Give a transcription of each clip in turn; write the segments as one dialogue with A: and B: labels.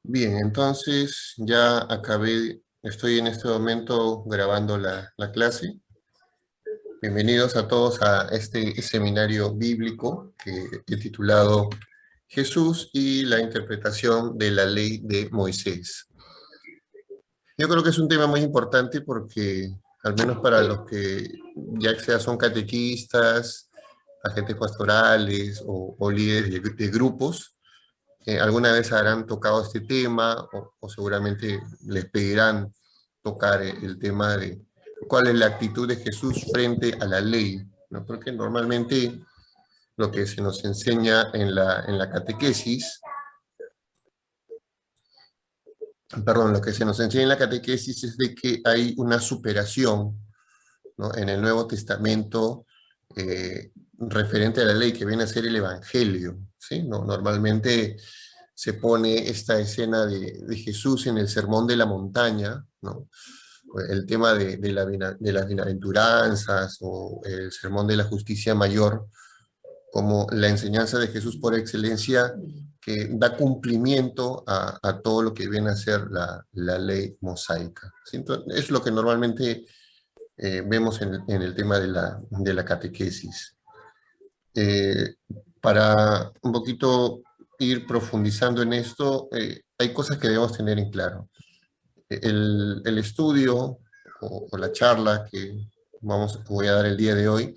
A: Bien, entonces ya acabé, estoy en este momento grabando la clase. Bienvenidos a todos a este seminario bíblico que he titulado Jesús y la interpretación de la ley de Moisés. Yo creo que es un tema muy importante porque, al menos para los que ya sea son catequistas, agentes pastorales o líderes de grupos, alguna vez habrán tocado este tema o seguramente les pedirán tocar el tema de cuál es la actitud de Jesús frente a la ley, ¿no? Porque normalmente lo que se nos enseña en la catequesis, perdón, lo que se nos enseña en la catequesis es de que hay una superación, ¿no? En el Nuevo Testamento referente a la ley que viene a ser el Evangelio, ¿sí? ¿No? Normalmente se pone esta escena de Jesús en el Sermón de la Montaña, ¿no? El tema de las bienaventuranzas o el Sermón de la Justicia Mayor, como la enseñanza de Jesús por excelencia que da cumplimiento a todo lo que viene a ser la ley mosaica. ¿Sí? Entonces, es lo que normalmente vemos en el tema de la catequesis. Eh, para un poquito ir profundizando en esto, hay cosas que debemos tener en claro. El estudio o la charla que voy a dar el día de hoy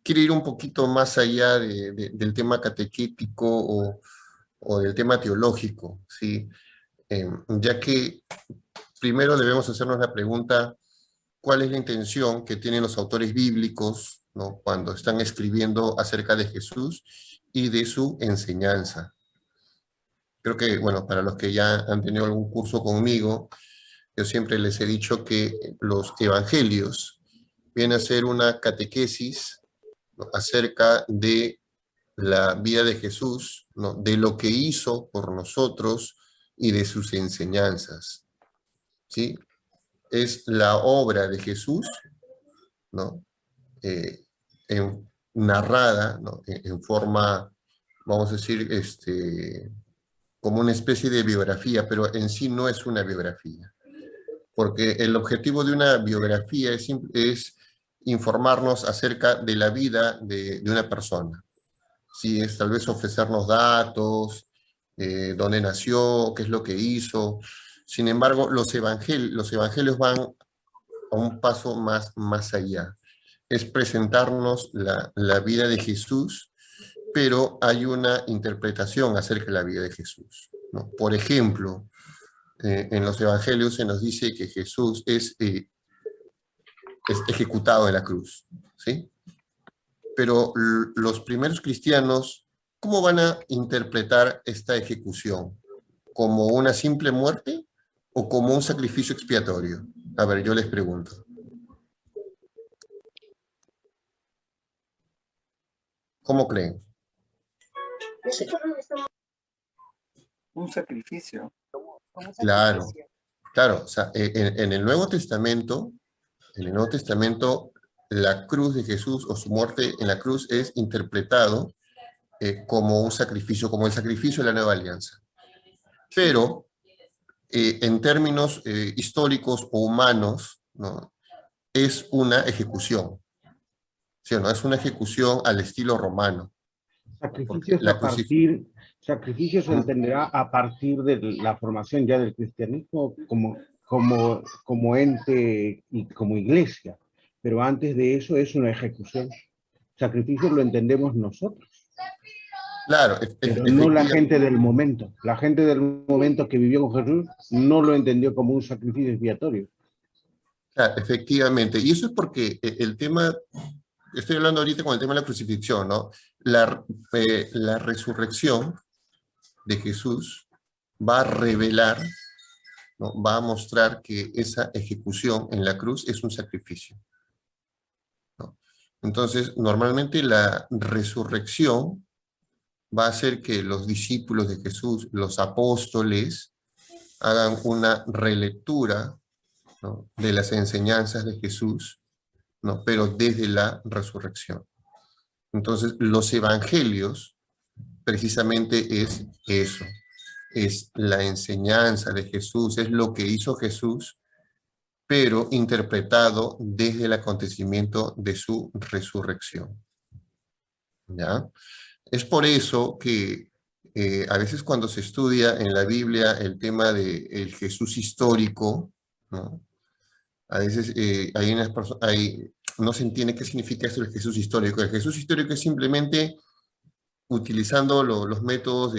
A: quiere ir un poquito más allá del tema catequético o del tema teológico, ¿sí? Ya que primero debemos hacernos la pregunta, ¿cuál es la intención que tienen los autores bíblicos, ¿no? Cuando están escribiendo acerca de Jesús y de su enseñanza? Creo que, bueno, para los que ya han tenido algún curso conmigo, yo siempre les he dicho que los evangelios vienen a ser una catequesis, ¿no? Acerca de la vida de Jesús, ¿no? De lo que hizo por nosotros y de sus enseñanzas, ¿sí? Es la obra de Jesús, ¿no? Narrada, ¿no? En forma, vamos a decir, como una especie de biografía, pero en sí no es una biografía, porque el objetivo de una biografía es informarnos acerca de la vida de una persona. Sí, es tal vez ofrecernos datos, dónde nació, qué es lo que hizo. Sin embargo, los evangelios van a un paso más allá. Es presentarnos la vida de Jesús, pero hay una interpretación acerca de la vida de Jesús, ¿no? Por ejemplo, en los evangelios se nos dice que Jesús es ejecutado en la cruz, ¿sí? Pero los primeros cristianos, ¿cómo van a interpretar esta ejecución? ¿Como una simple muerte o como un sacrificio expiatorio? A ver, yo les pregunto. ¿Cómo creen?
B: Un sacrificio.
A: Claro, claro. O sea, en el Nuevo Testamento, la cruz de Jesús o su muerte en la cruz es interpretado como un sacrificio, como el sacrificio de la nueva alianza. Pero en términos históricos o humanos, ¿no? Es una ejecución, ¿sí o no? Es una ejecución al estilo romano. Porque
C: Sacrificios a partir, sacrificios se entenderá a partir de la formación ya del cristianismo como ente y como iglesia, pero antes de eso es una ejecución. Sacrificios lo entendemos nosotros,
A: claro,
C: pero no la gente del momento. La gente del momento que vivió con Jesús no lo entendió como un sacrificio expiatorio.
A: Claro, efectivamente. Y eso es porque el tema, estoy hablando ahorita con el tema de la crucifixión, ¿no? La resurrección de Jesús va a revelar, ¿no? Va a mostrar que esa ejecución en la cruz es un sacrificio, ¿no? Entonces, normalmente la resurrección va a hacer que los discípulos de Jesús, los apóstoles, hagan una relectura, ¿no? De las enseñanzas de Jesús, ¿no? Pero desde la resurrección. Entonces, los evangelios precisamente es eso, es la enseñanza de Jesús, es lo que hizo Jesús, pero interpretado desde el acontecimiento de su resurrección. ¿Ya? Es por eso que a veces cuando se estudia en la Biblia el tema del Jesús histórico, ¿no? A veces no se entiende qué significa esto del Jesús histórico. El Jesús histórico es simplemente utilizando los métodos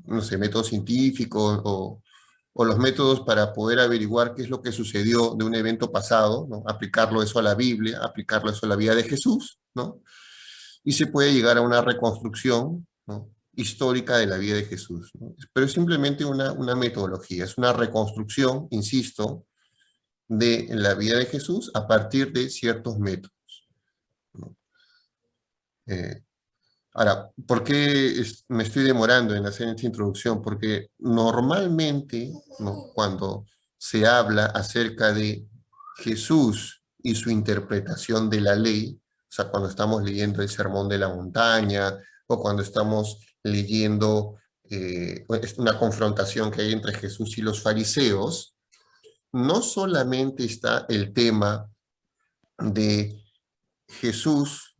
A: no sé, métodos científicos o los métodos para poder averiguar qué es lo que sucedió de un evento pasado, ¿no? Aplicarlo eso a la Biblia, aplicarlo eso a la vida de Jesús, ¿no? Y se puede llegar a una reconstrucción, ¿no? Histórica de la vida de Jesús, ¿no? Pero es simplemente una metodología, es una reconstrucción, insisto, de la vida de Jesús a partir de ciertos métodos, ¿no? Eh, Ahora, ¿por qué me estoy demorando en hacer esta introducción? Porque normalmente, ¿no? Cuando se habla acerca de Jesús y su interpretación de la ley, o sea, cuando estamos leyendo el Sermón de la Montaña, o cuando estamos leyendo una confrontación que hay entre Jesús y los fariseos, no solamente está el tema de Jesús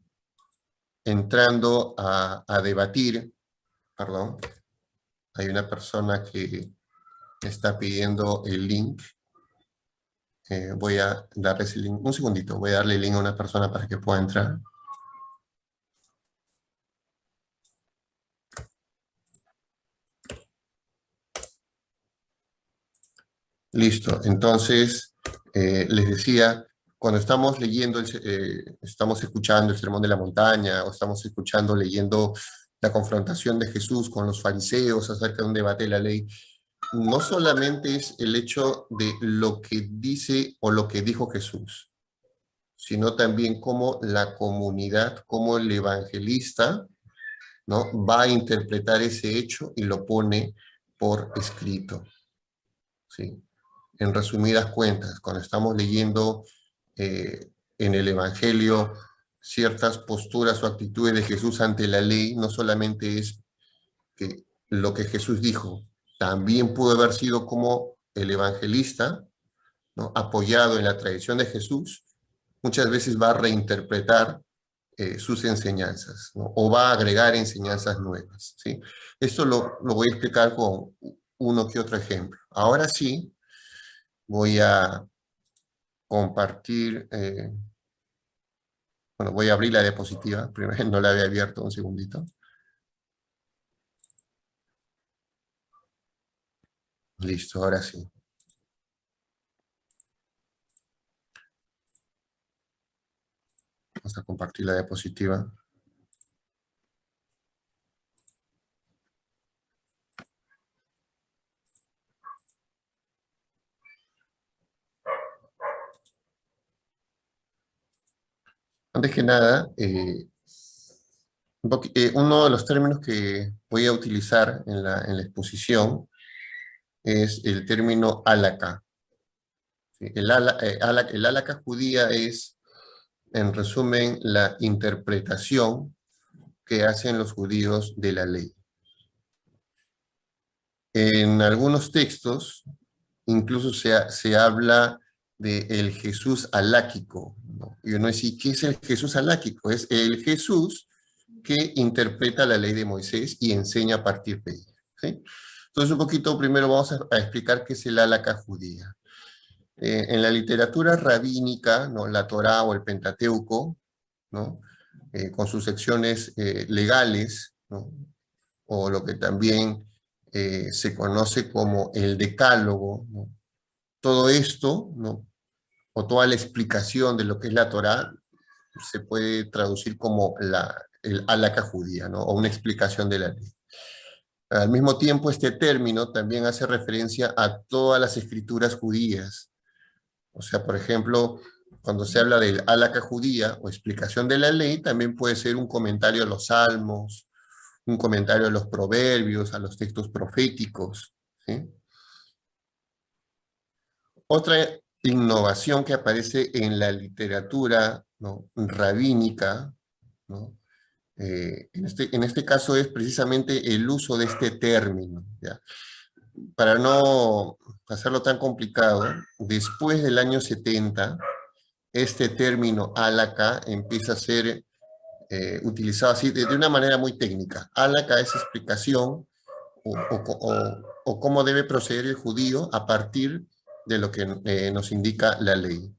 A: entrando a debatir, perdón, hay una persona que está pidiendo el link. Voy a darle ese link, un segundito, voy a darle el link a una persona para que pueda entrar. Listo, entonces les decía, cuando estamos leyendo, estamos escuchando el Sermón de la Montaña, o estamos escuchando, leyendo la confrontación de Jesús con los fariseos acerca de un debate de la ley, no solamente es el hecho de lo que dice o lo que dijo Jesús, sino también cómo la comunidad, cómo el evangelista, ¿no? Va a interpretar ese hecho y lo pone por escrito, ¿sí? En resumidas cuentas, cuando estamos leyendo en el Evangelio ciertas posturas o actitudes de Jesús ante la ley, no solamente es que lo que Jesús dijo, también pudo haber sido como el evangelista, ¿no? Apoyado en la tradición de Jesús, muchas veces va a reinterpretar sus enseñanzas, ¿no? O va a agregar enseñanzas nuevas, ¿sí? Esto lo voy a explicar con uno que otro ejemplo. Ahora sí, voy a compartir, bueno, voy a abrir la diapositiva, primero no la había abierto, un segundito. Listo, ahora sí. Vamos a compartir la diapositiva. Antes que nada, uno de los términos que voy a utilizar en la exposición es el término halakha. ¿Sí? El halakha judía es, en resumen, la interpretación que hacen los judíos de la ley. En algunos textos, incluso se habla del Jesús haláquico, ¿no? Y uno dice, ¿qué es el Jesús haláquico? Es el Jesús que interpreta la ley de Moisés y enseña a partir de ella, ¿sí? Entonces, un poquito primero vamos a explicar qué es el halakha judía. En la literatura rabínica, ¿no? La Torá o el Pentateuco, ¿no? Con sus secciones legales, ¿no? O lo que también se conoce como el Decálogo, ¿no? Todo esto, ¿no? O toda la explicación de lo que es la Torá se puede traducir como el halakha judía, ¿no? O una explicación de la ley. Al mismo tiempo, este término también hace referencia a todas las escrituras judías. O sea, por ejemplo, cuando se habla del halakha judía o explicación de la ley, también puede ser un comentario a los salmos, un comentario a los proverbios, a los textos proféticos, ¿sí? Otra innovación que aparece en la literatura, ¿no? Rabínica, ¿no? En este caso es precisamente el uso de este término, ¿ya? Para no hacerlo tan complicado, después del año 70, este término ALACA empieza a ser utilizado así de una manera muy técnica. ALACA es explicación o cómo debe proceder el judío a partir de lo que nos indica la ley.